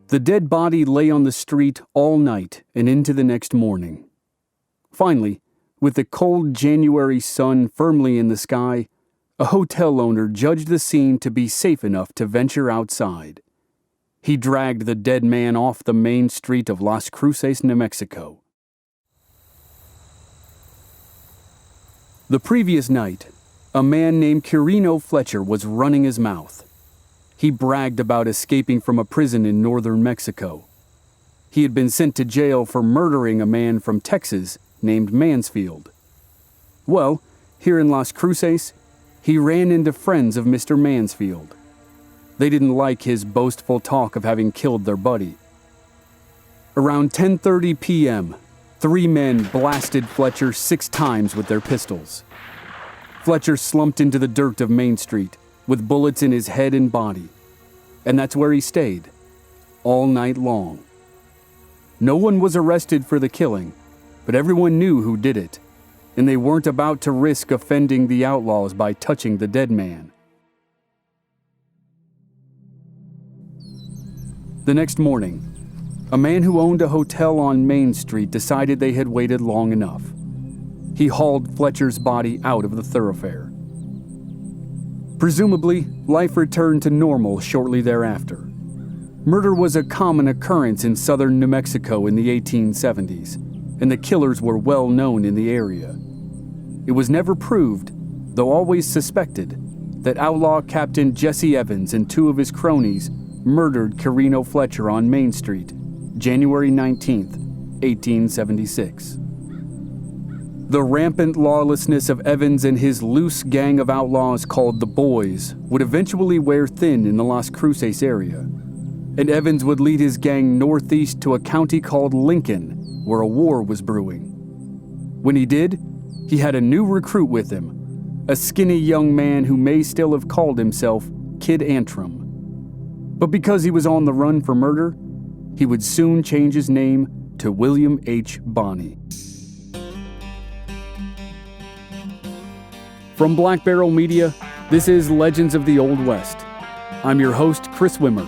The dead body lay on the street all night and into the next morning. Finally, with the cold January sun firmly in the sky, a hotel owner judged the scene to be safe enough to venture outside. He dragged the dead man off the main street of Las Cruces, New Mexico. The previous night, a man named Quirino Fletcher was running his mouth. He bragged about escaping from a prison in northern Mexico. He had been sent to jail for murdering a man from Texas named Mansfield. Well, here in Las Cruces, he ran into friends of Mr. Mansfield. They didn't like his boastful talk of having killed their buddy. Around 10:30 p.m., 3 men blasted Fletcher 6 times with their pistols. Fletcher slumped into the dirt of Main Street with bullets in his head and body. And that's where he stayed, all night long. No one was arrested for the killing, but everyone knew who did it, and they weren't about to risk offending the outlaws by touching the dead man. The next morning, a man who owned a hotel on Main Street decided they had waited long enough. He hauled Fletcher's body out of the thoroughfare. Presumably, life returned to normal shortly thereafter. Murder was a common occurrence in southern New Mexico in the 1870s, and the killers were well known in the area. It was never proved, though always suspected, that outlaw Captain Jesse Evans and 2 of his cronies murdered Quirino Fletcher on Main Street, January 19, 1876. The rampant lawlessness of Evans and his loose gang of outlaws called the Boys would eventually wear thin in the Las Cruces area, and Evans would lead his gang northeast to a county called Lincoln, where a war was brewing. When he did, he had a new recruit with him, a skinny young man who may still have called himself Kid Antrim. But because he was on the run for murder, he would soon change his name to William H. Bonney. From Black Barrel Media, this is Legends of the Old West. I'm your host, Chris Wimmer,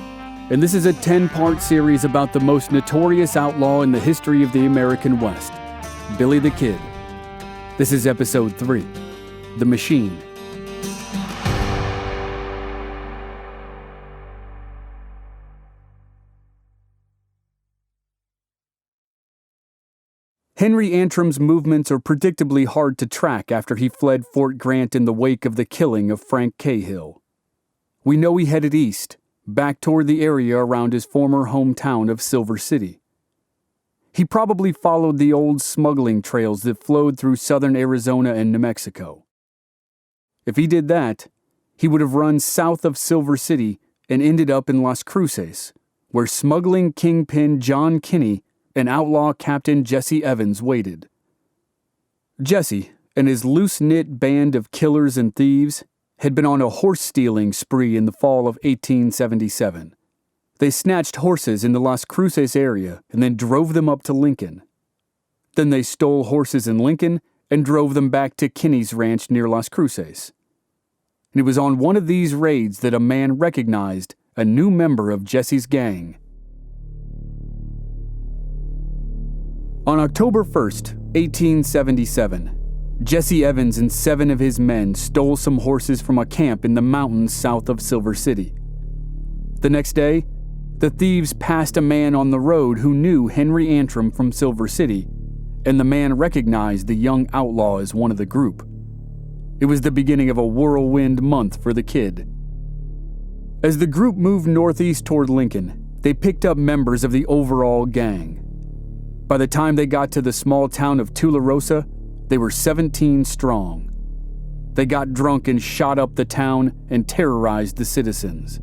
and this is a 10-part series about the most notorious outlaw in the history of the American West, Billy the Kid. This is Episode 3, The Machine. Henry Antrim's movements are predictably hard to track after he fled Fort Grant in the wake of the killing of Frank Cahill. We know he headed east, back toward the area around his former hometown of Silver City. He probably followed the old smuggling trails that flowed through southern Arizona and New Mexico. If he did that, he would have run south of Silver City and ended up in Las Cruces, where smuggling kingpin John Kinney and outlaw Captain Jesse Evans waited. Jesse and his loose-knit band of killers and thieves had been on a horse-stealing spree in the fall of 1877. They snatched horses in the Las Cruces area and then drove them up to Lincoln. Then they stole horses in Lincoln and drove them back to Kinney's ranch near Las Cruces. And it was on one of these raids that a man recognized a new member of Jesse's gang. On October 1st, 1877, Jesse Evans and 7 of his men stole some horses from a camp in the mountains south of Silver City. The next day, the thieves passed a man on the road who knew Henry Antrim from Silver City, and the man recognized the young outlaw as one of the group. It was the beginning of a whirlwind month for the Kid. As the group moved northeast toward Lincoln, they picked up members of the overall gang. By the time they got to the small town of Tularosa, they were 17 strong. They got drunk and shot up the town and terrorized the citizens.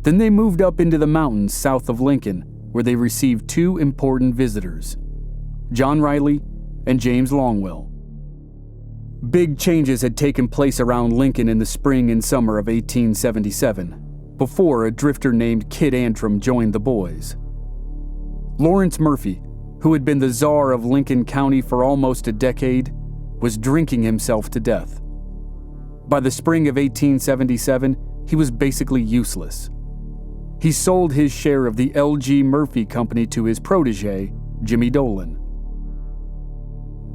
Then they moved up into the mountains south of Lincoln, where they received 2 important visitors, John Riley and James Longwell. Big changes had taken place around Lincoln in the spring and summer of 1877, before a drifter named Kid Antrim joined the boys. Lawrence Murphy, who had been the czar of Lincoln County for almost a decade, was drinking himself to death. By the spring of 1877, he was basically useless. He sold his share of the L.G. Murphy Company to his protege, Jimmy Dolan.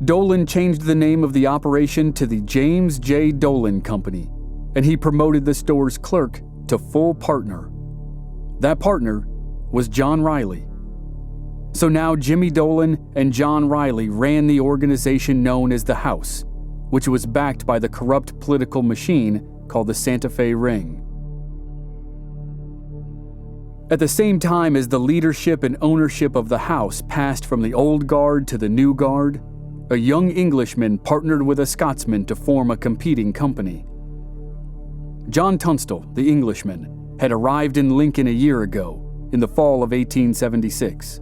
Dolan changed the name of the operation to the James J. Dolan Company, and he promoted the store's clerk to full partner. That partner was John Riley. So now Jimmy Dolan and John Riley ran the organization known as the House, which was backed by the corrupt political machine called the Santa Fe Ring. At the same time as the leadership and ownership of the House passed from the old guard to the new guard, a young Englishman partnered with a Scotsman to form a competing company. John Tunstall, the Englishman, had arrived in Lincoln a year ago, in the fall of 1876.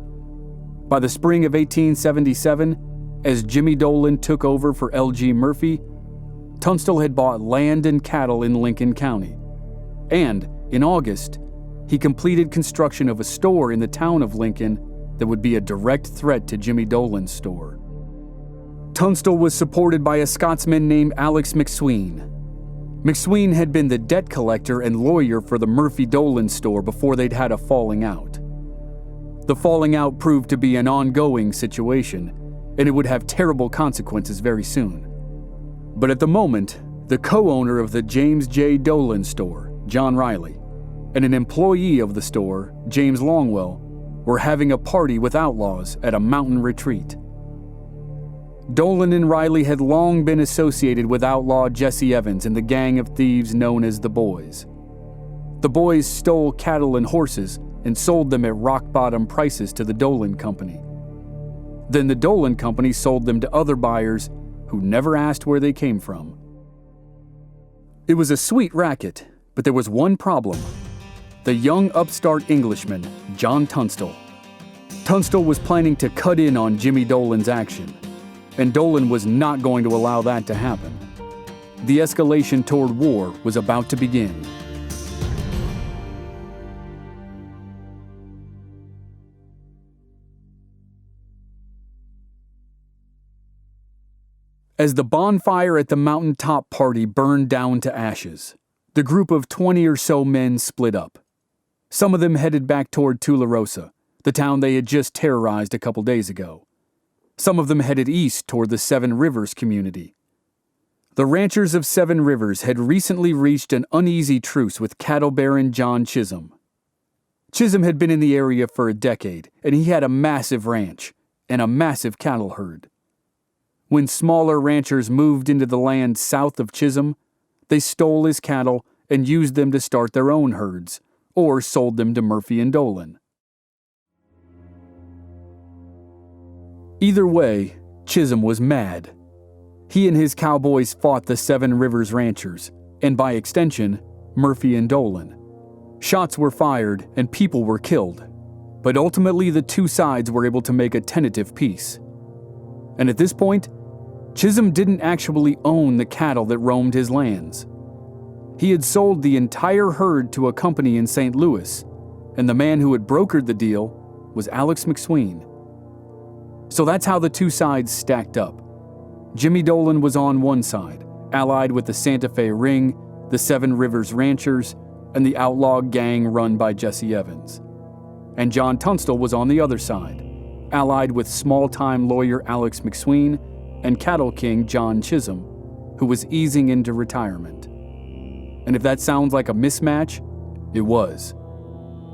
By the spring of 1877, as Jimmy Dolan took over for L.G. Murphy, Tunstall had bought land and cattle in Lincoln County. And, in August, he completed construction of a store in the town of Lincoln that would be a direct threat to Jimmy Dolan's store. Tunstall was supported by a Scotsman named Alex McSween. McSween had been the debt collector and lawyer for the Murphy-Dolan store before they'd had a falling out. The falling out proved to be an ongoing situation, and it would have terrible consequences very soon. But at the moment, the co-owner of the James J. Dolan store, John Riley, and an employee of the store, James Longwell, were having a party with outlaws at a mountain retreat. Dolan and Riley had long been associated with outlaw Jesse Evans and the gang of thieves known as the Boys. The Boys stole cattle and horses and sold them at rock-bottom prices to the Dolan Company. Then the Dolan Company sold them to other buyers who never asked where they came from. It was a sweet racket, but there was one problem. The young upstart Englishman, John Tunstall. Tunstall was planning to cut in on Jimmy Dolan's action, and Dolan was not going to allow that to happen. The escalation toward war was about to begin. As the bonfire at the mountaintop party burned down to ashes, the group of 20 or so men split up. Some of them headed back toward Tularosa, the town they had just terrorized a couple days ago. Some of them headed east toward the Seven Rivers community. The ranchers of Seven Rivers had recently reached an uneasy truce with cattle baron John Chisholm. Chisholm had been in the area for a decade, and he had a massive ranch and a massive cattle herd. When smaller ranchers moved into the land south of Chisholm, they stole his cattle and used them to start their own herds, or sold them to Murphy and Dolan. Either way, Chisholm was mad. He and his cowboys fought the Seven Rivers ranchers, and by extension, Murphy and Dolan. Shots were fired and people were killed, but ultimately the two sides were able to make a tentative peace. And at this point, Chisholm didn't actually own the cattle that roamed his lands. He had sold the entire herd to a company in St. Louis, and the man who had brokered the deal was Alex McSween. So that's how the two sides stacked up. Jimmy Dolan was on one side, allied with the Santa Fe Ring, the Seven Rivers Ranchers, and the outlaw gang run by Jesse Evans. And John Tunstall was on the other side, allied with small-time lawyer Alex McSween and cattle king John Chisholm, who was easing into retirement. And if that sounds like a mismatch, it was.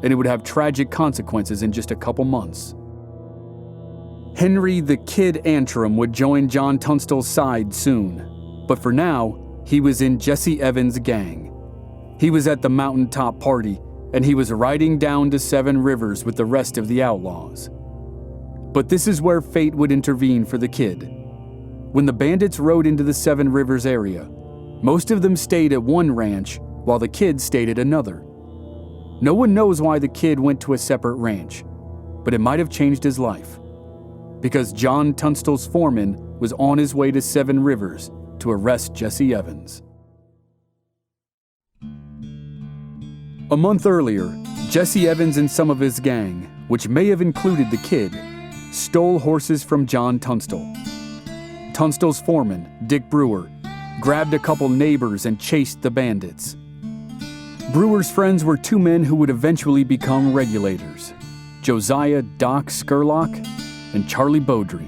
And it would have tragic consequences in just a couple months. Henry the Kid Antrim would join John Tunstall's side soon, but for now, he was in Jesse Evans' gang. He was at the mountaintop party, and he was riding down to Seven Rivers with the rest of the outlaws. But this is where fate would intervene for the Kid. When the bandits rode into the Seven Rivers area, most of them stayed at one ranch, while the Kid stayed at another. No one knows why the Kid went to a separate ranch, but it might have changed his life. Because John Tunstall's foreman was on his way to Seven Rivers to arrest Jesse Evans. A month earlier, Jesse Evans and some of his gang, which may have included the Kid, stole horses from John Tunstall. Tunstall's foreman, Dick Brewer, grabbed a couple neighbors and chased the bandits. Brewer's friends were two men who would eventually become regulators: Josiah Doc Skurlock and Charlie Beaudry.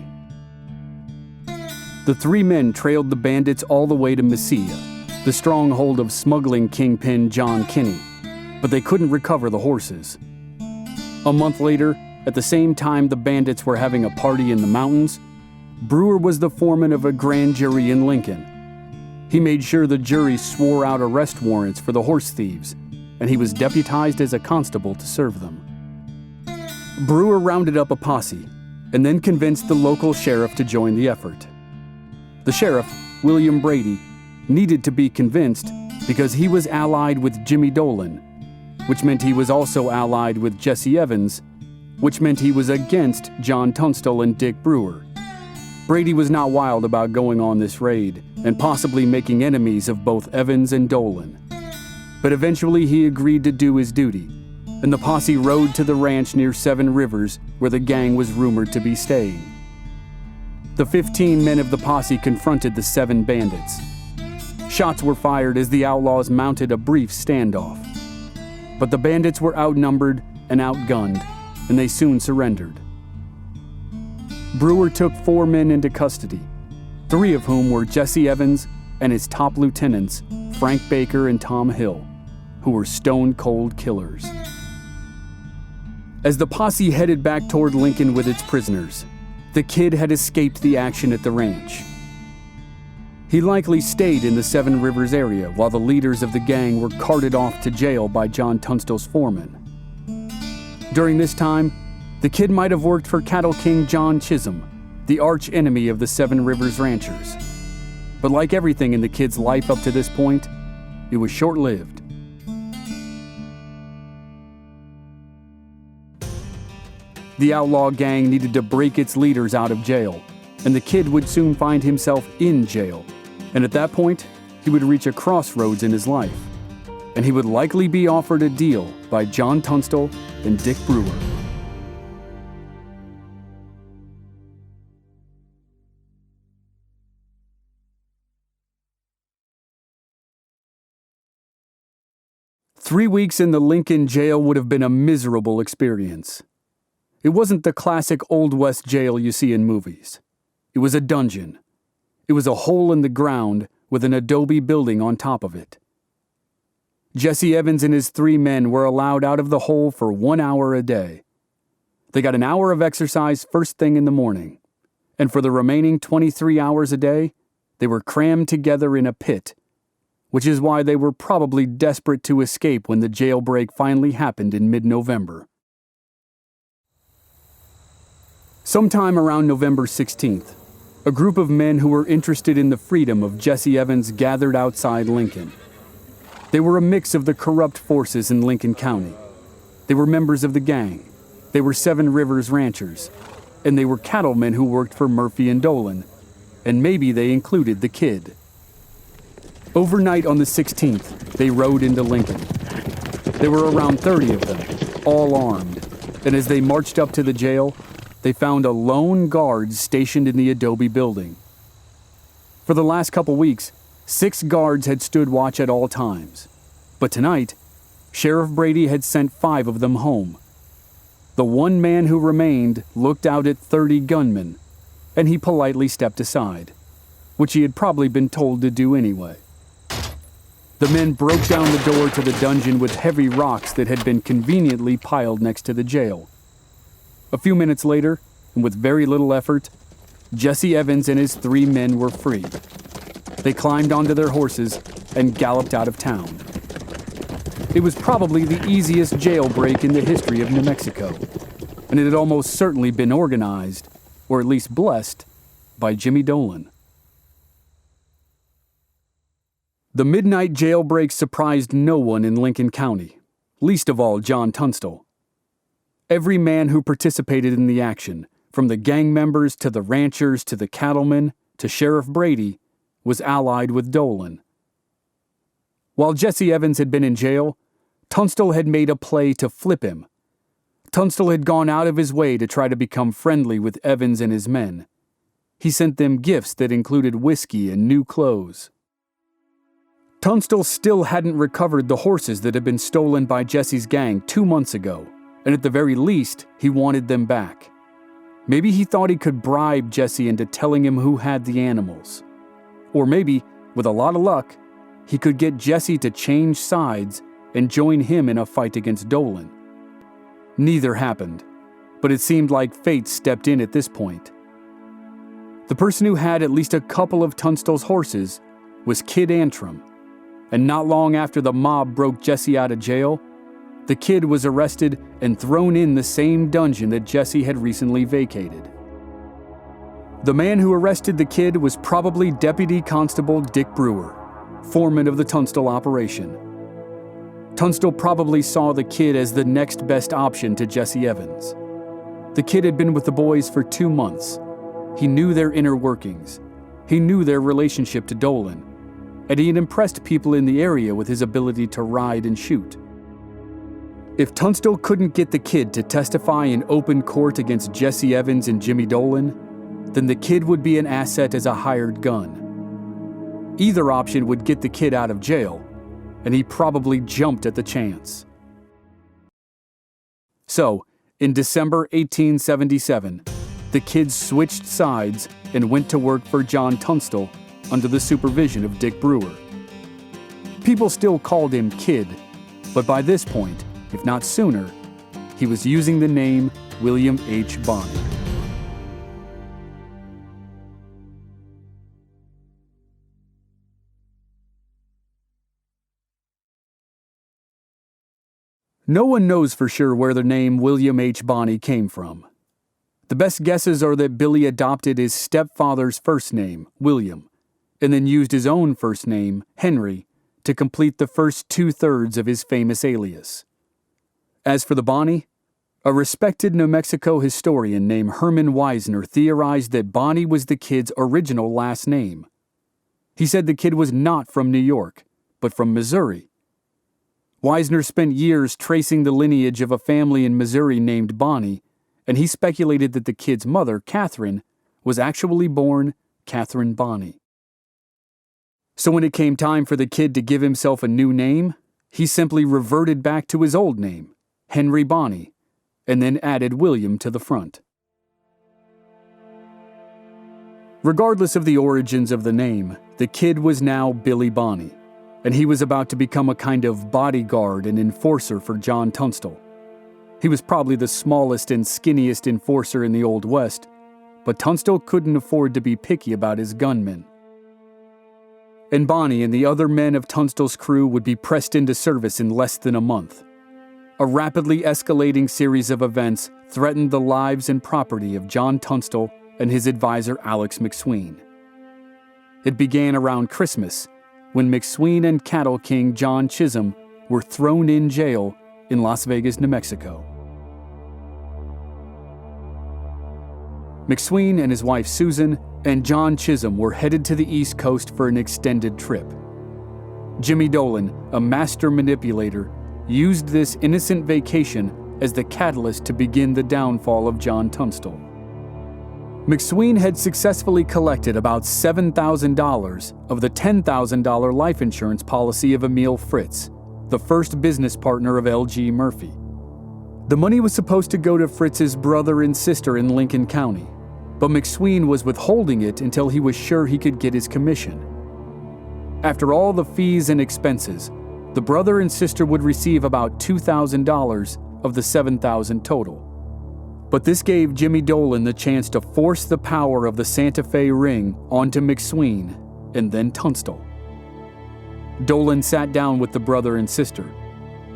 The three men trailed the bandits all the way to Mesilla, the stronghold of smuggling kingpin John Kinney, but they couldn't recover the horses. A month later, at the same time the bandits were having a party in the mountains, Brewer was the foreman of a grand jury in Lincoln. He made sure the jury swore out arrest warrants for the horse thieves, and he was deputized as a constable to serve them. Brewer rounded up a posse, and then convinced the local sheriff to join the effort. The sheriff, William Brady, needed to be convinced because he was allied with Jimmy Dolan, which meant he was also allied with Jesse Evans, which meant he was against John Tunstall and Dick Brewer. Brady was not wild about going on this raid and possibly making enemies of both Evans and Dolan. But eventually he agreed to do his duty, and the posse rode to the ranch near Seven Rivers where the gang was rumored to be staying. The 15 men of the posse confronted the 7 bandits. Shots were fired as the outlaws mounted a brief standoff. But the bandits were outnumbered and outgunned, and they soon surrendered. Brewer took 4 men into custody, 3 of whom were Jesse Evans and his top lieutenants, Frank Baker and Tom Hill, who were stone-cold killers. As the posse headed back toward Lincoln with its prisoners, the kid had escaped the action at the ranch. He likely stayed in the Seven Rivers area while the leaders of the gang were carted off to jail by John Tunstall's foreman. During this time, the kid might have worked for cattle king John Chisholm, the arch enemy of the Seven Rivers ranchers. But like everything in the kid's life up to this point, it was short-lived. The outlaw gang needed to break its leaders out of jail, and the kid would soon find himself in jail. And at that point, he would reach a crossroads in his life, and he would likely be offered a deal by John Tunstall and Dick Brewer. Three weeks in the Lincoln jail would have been a miserable experience. It wasn't the classic Old West jail you see in movies. It was a dungeon. It was a hole in the ground with an adobe building on top of it. Jesse Evans and his 3 men were allowed out of the hole for 1 hour a day. They got an hour of exercise first thing in the morning, and for the remaining 23 hours a day, they were crammed together in a pit, which is why they were probably desperate to escape when the jailbreak finally happened in mid-November. Sometime around November 16th, a group of men who were interested in the freedom of Jesse Evans gathered outside Lincoln. They were a mix of the corrupt forces in Lincoln County. They were members of the gang. They were Seven Rivers ranchers. And they were cattlemen who worked for Murphy and Dolan. And maybe they included the kid. Overnight on the 16th, they rode into Lincoln. There were around 30 of them, all armed. And as they marched up to the jail, they found a lone guard stationed in the adobe building. For the last couple weeks, 6 guards had stood watch at all times. But tonight, Sheriff Brady had sent 5 of them home. The one man who remained looked out at 30 gunmen, and he politely stepped aside, which he had probably been told to do anyway. The men broke down the door to the dungeon with heavy rocks that had been conveniently piled next to the jail. A few minutes later, and with very little effort, Jesse Evans and his 3 men were free. They climbed onto their horses and galloped out of town. It was probably the easiest jailbreak in the history of New Mexico, and it had almost certainly been organized, or at least blessed, by Jimmy Dolan. The midnight jailbreak surprised no one in Lincoln County, least of all John Tunstall. Every man who participated in the action, from the gang members to the ranchers to the cattlemen to Sheriff Brady, was allied with Dolan. While Jesse Evans had been in jail, Tunstall had made a play to flip him. Tunstall had gone out of his way to try to become friendly with Evans and his men. He sent them gifts that included whiskey and new clothes. Tunstall still hadn't recovered the horses that had been stolen by Jesse's gang 2 months ago, and at the very least, he wanted them back. Maybe he thought he could bribe Jesse into telling him who had the animals. Or maybe, with a lot of luck, he could get Jesse to change sides and join him in a fight against Dolan. Neither happened, but it seemed like fate stepped in at this point. The person who had at least a couple of Tunstall's horses was Kid Antrim, and not long after the mob broke Jesse out of jail, the kid was arrested and thrown in the same dungeon that Jesse had recently vacated. The man who arrested the kid was probably Deputy Constable Dick Brewer, foreman of the Tunstall operation. Tunstall probably saw the kid as the next best option to Jesse Evans. The kid had been with the boys for 2 months. He knew their inner workings. He knew their relationship to Dolan, and he had impressed people in the area with his ability to ride and shoot. If Tunstall couldn't get the kid to testify in open court against Jesse Evans and Jimmy Dolan, then the kid would be an asset as a hired gun. Either option would get the kid out of jail, and he probably jumped at the chance. So, in December 1877, the kids switched sides and went to work for John Tunstall under the supervision of Dick Brewer. People still called him Kid, but by this point, if not sooner, he was using the name William H. Bonney. No one knows for sure where the name William H. Bonney came from. The best guesses are that Billy adopted his stepfather's first name, William, and then used his own first name, Henry, to complete the first 2/3 of his famous alias. As for the Bonney, a respected New Mexico historian named Herman Weisner theorized that Bonney was the kid's original last name. He said the kid was not from New York, but from Missouri. Weisner spent years tracing the lineage of a family in Missouri named Bonney, and he speculated that the kid's mother, Catherine, was actually born Catherine Bonney. So when it came time for the kid to give himself a new name, he simply reverted back to his old name, Henry Bonney, and then added William to the front. Regardless of the origins of the name, the kid was now Billy Bonney, and he was about to become a kind of bodyguard and enforcer for John Tunstall. He was probably the smallest and skinniest enforcer in the Old West, but Tunstall couldn't afford to be picky about his gunmen. And Bonney and the other men of Tunstall's crew would be pressed into service in less than a month. A rapidly escalating series of events threatened the lives and property of John Tunstall and his advisor Alex McSween. It began around Christmas, when McSween and cattle king John Chisholm were thrown in jail in Las Vegas, New Mexico. McSween and his wife Susan and John Chisholm were headed to the East Coast for an extended trip. Jimmy Dolan, a master manipulator, used this innocent vacation as the catalyst to begin the downfall of John Tunstall. McSween had successfully collected about $7,000 of the $10,000 life insurance policy of Emil Fritz, the first business partner of L.G. Murphy. The money was supposed to go to Fritz's brother and sister in Lincoln County, but McSween was withholding it until he was sure he could get his commission. After all the fees and expenses, the brother and sister would receive about $2,000 of the $7,000 total. But this gave Jimmy Dolan the chance to force the power of the Santa Fe ring onto McSween and then Tunstall. Dolan sat down with the brother and sister.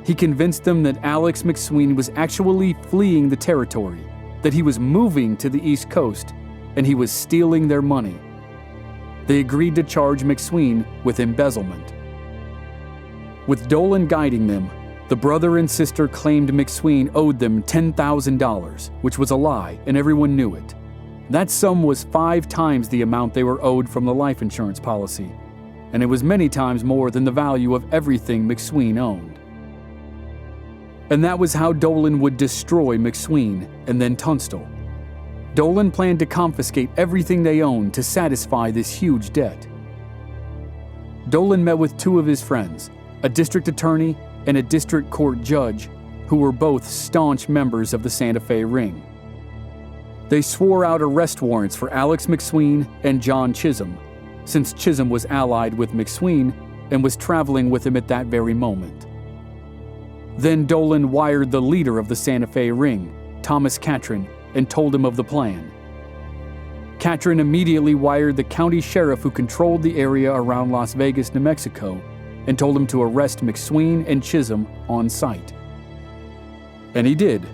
He convinced them that Alex McSween was actually fleeing the territory, that he was moving to the East Coast, and he was stealing their money. They agreed to charge McSween with embezzlement. With Dolan guiding them, the brother and sister claimed McSween owed them $10,000, which was a lie, and everyone knew it. That sum was 5 times the amount they were owed from the life insurance policy, and it was many times more than the value of everything McSween owned. And that was how Dolan would destroy McSween and then Tunstall. Dolan planned to confiscate everything they owned to satisfy this huge debt. Dolan met with two of his friends, a district attorney and a district court judge, who were both staunch members of the Santa Fe Ring. They swore out arrest warrants for Alex McSween and John Chisholm, since Chisholm was allied with McSween and was traveling with him at that very moment. Then Dolan wired the leader of the Santa Fe Ring, Thomas Catron, and told him of the plan. Catron immediately wired the county sheriff who controlled the area around Las Vegas, New Mexico, and told him to arrest McSween and Chisholm on sight. And he did.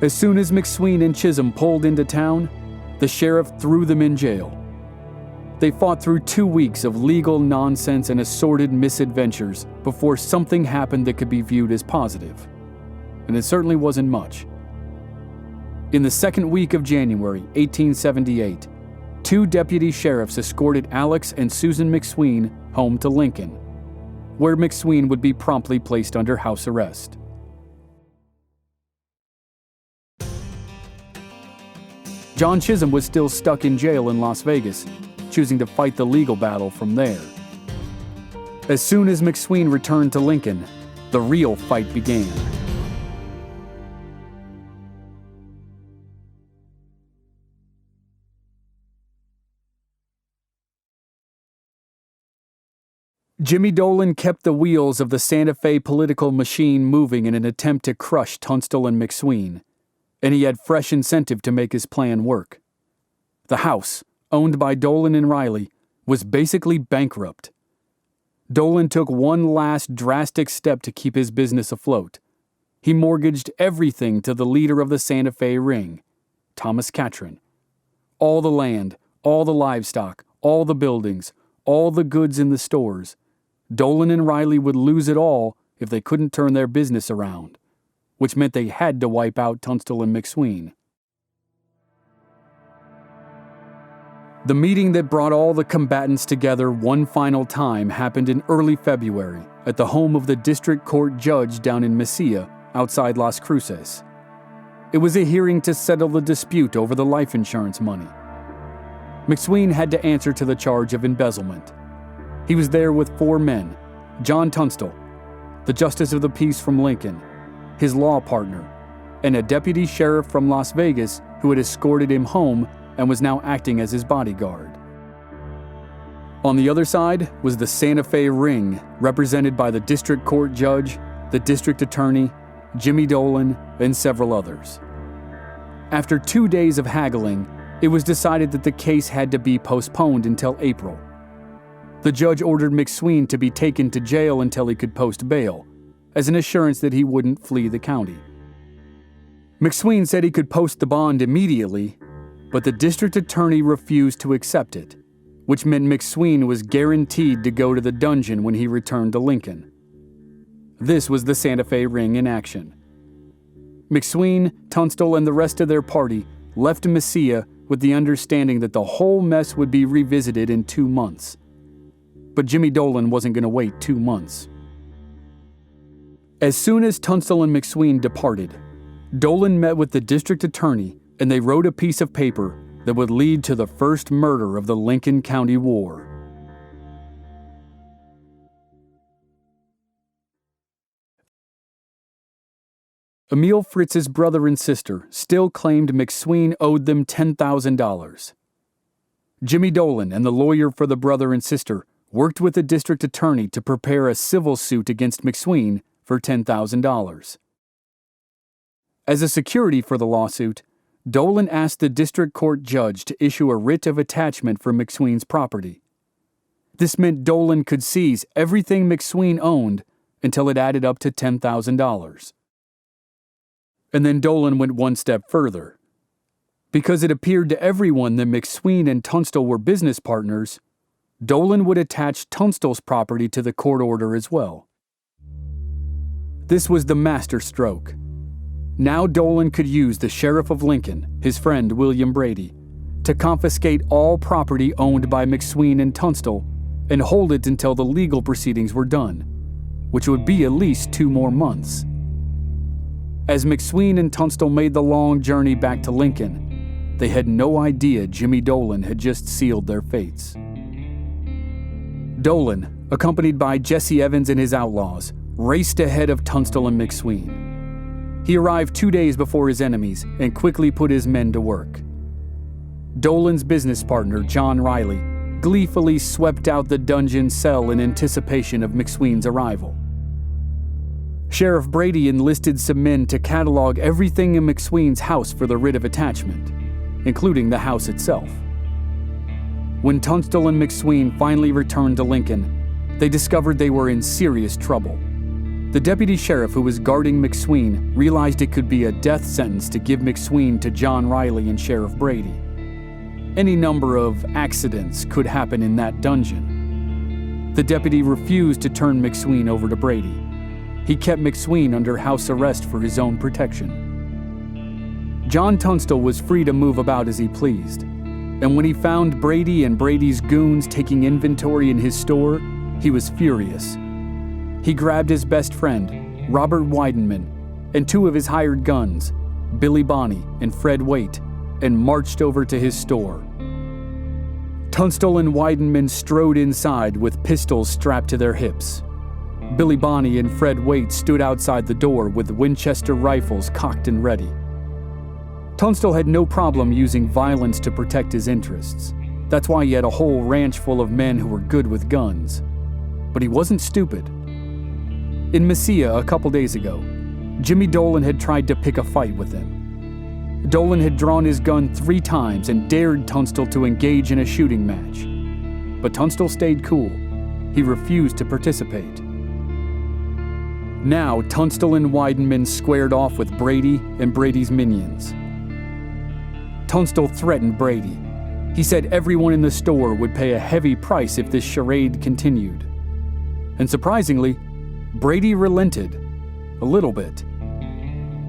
As soon as McSween and Chisholm pulled into town, the sheriff threw them in jail. They fought through 2 weeks of legal nonsense and assorted misadventures before something happened that could be viewed as positive. And it certainly wasn't much. In the second week of January 1878, 2 deputy sheriffs escorted Alex and Susan McSween home to Lincoln, where McSween would be promptly placed under house arrest. John Chisholm was still stuck in jail in Las Vegas, choosing to fight the legal battle from there. As soon as McSween returned to Lincoln, the real fight began. Jimmy Dolan kept the wheels of the Santa Fe political machine moving in an attempt to crush Tunstall and McSween, and he had fresh incentive to make his plan work. The house, owned by Dolan and Riley, was basically bankrupt. Dolan took one last drastic step to keep his business afloat. He mortgaged everything to the leader of the Santa Fe Ring, Thomas Catron. All the land, all the livestock, all the buildings, all the goods in the stores. Dolan and Riley would lose it all if they couldn't turn their business around, which meant they had to wipe out Tunstall and McSween. The meeting that brought all the combatants together one final time happened in early February at the home of the district court judge down in Mesilla, outside Las Cruces. It was a hearing to settle the dispute over the life insurance money. McSween had to answer to the charge of embezzlement. He was there with 4 men: John Tunstall, the justice of the peace from Lincoln, his law partner, and a deputy sheriff from Las Vegas who had escorted him home and was now acting as his bodyguard. On the other side was the Santa Fe Ring, represented by the district court judge, the district attorney, Jimmy Dolan, and several others. After 2 days of haggling, it was decided that the case had to be postponed until April. The judge ordered McSween to be taken to jail until he could post bail, as an assurance that he wouldn't flee the county. McSween said he could post the bond immediately, but the district attorney refused to accept it, which meant McSween was guaranteed to go to the dungeon when he returned to Lincoln. This was the Santa Fe Ring in action. McSween, Tunstall, and the rest of their party left Mesilla with the understanding that the whole mess would be revisited in 2 months. But Jimmy Dolan wasn't going to wait 2 months. As soon as Tunstall and McSween departed, Dolan met with the district attorney and they wrote a piece of paper that would lead to the first murder of the Lincoln County War. Emil Fritz's brother and sister still claimed McSween owed them $10,000. Jimmy Dolan and the lawyer for the brother and sister worked with the district attorney to prepare a civil suit against McSween for $10,000. As a security for the lawsuit, Dolan asked the district court judge to issue a writ of attachment for McSween's property. This meant Dolan could seize everything McSween owned until it added up to $10,000. And then Dolan went one step further. Because it appeared to everyone that McSween and Tunstall were business partners, Dolan would attach Tunstall's property to the court order as well. This was the master stroke. Now Dolan could use the sheriff of Lincoln, his friend William Brady, to confiscate all property owned by McSween and Tunstall and hold it until the legal proceedings were done, which would be at least 2 more months. As McSween and Tunstall made the long journey back to Lincoln, they had no idea Jimmy Dolan had just sealed their fates. Dolan, accompanied by Jesse Evans and his outlaws, raced ahead of Tunstall and McSween. He arrived 2 days before his enemies and quickly put his men to work. Dolan's business partner, John Riley, gleefully swept out the dungeon cell in anticipation of McSween's arrival. Sheriff Brady enlisted some men to catalog everything in McSween's house for the writ of attachment, including the house itself. When Tunstall and McSween finally returned to Lincoln, they discovered they were in serious trouble. The deputy sheriff who was guarding McSween realized it could be a death sentence to give McSween to John Riley and Sheriff Brady. Any number of accidents could happen in that dungeon. The deputy refused to turn McSween over to Brady. He kept McSween under house arrest for his own protection. John Tunstall was free to move about as he pleased, and when he found Brady and Brady's goons taking inventory in his store, he was furious. He grabbed his best friend, Robert Weidenman, and 2 of his hired guns, Billy Bonney and Fred Waite, and marched over to his store. Tunstall and Weidenman strode inside with pistols strapped to their hips. Billy Bonney and Fred Waite stood outside the door with Winchester rifles cocked and ready. Tunstall had no problem using violence to protect his interests. That's why he had a whole ranch full of men who were good with guns. But he wasn't stupid. In Mesilla a couple days ago, Jimmy Dolan had tried to pick a fight with him. Dolan had drawn his gun 3 times and dared Tunstall to engage in a shooting match. But Tunstall stayed cool. He refused to participate. Now, Tunstall and Weidenman squared off with Brady and Brady's minions. Tunstall threatened Brady. He said everyone in the store would pay a heavy price if this charade continued. And surprisingly, Brady relented a little bit.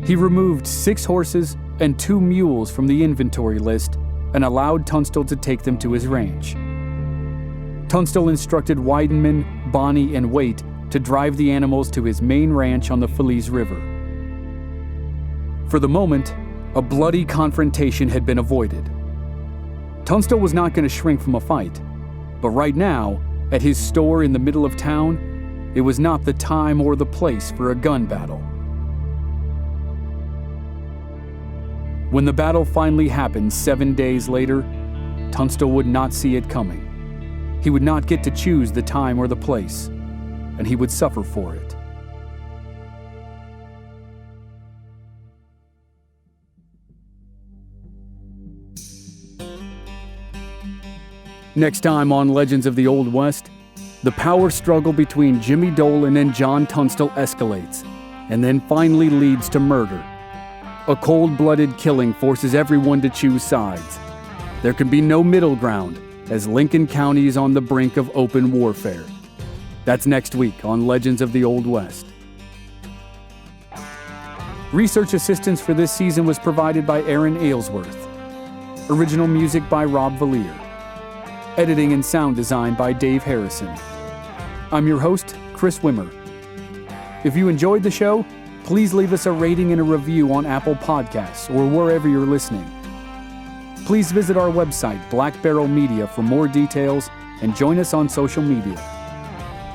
He removed 6 horses and 2 mules from the inventory list and allowed Tunstall to take them to his ranch. Tunstall instructed Weidenman, Bonney, and Waite to drive the animals to his main ranch on the Feliz River. For the moment, a bloody confrontation had been avoided. Tunstall was not going to shrink from a fight, but right now, at his store in the middle of town, it was not the time or the place for a gun battle. When the battle finally happened 7 days later, Tunstall would not see it coming. He would not get to choose the time or the place, and he would suffer for it. Next time on Legends of the Old West, the power struggle between Jimmy Dolan and John Tunstall escalates, and then finally leads to murder. A cold-blooded killing forces everyone to choose sides. There can be no middle ground, as Lincoln County is on the brink of open warfare. That's next week on Legends of the Old West. Research assistance for this season was provided by Aaron Aylesworth. Original music by Rob Valier. Editing and sound design by Dave Harrison. I'm your host, Chris Wimmer. If you enjoyed the show, please leave us a rating and a review on Apple Podcasts or wherever you're listening. Please visit our website, Black Barrel Media, for more details and join us on social media.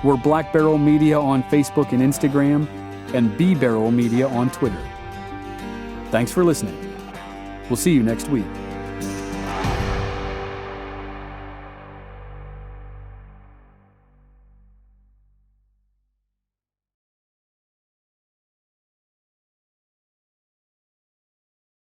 We're Black Barrel Media on Facebook and Instagram, and B Barrel Media on Twitter. Thanks for listening. We'll see you next week.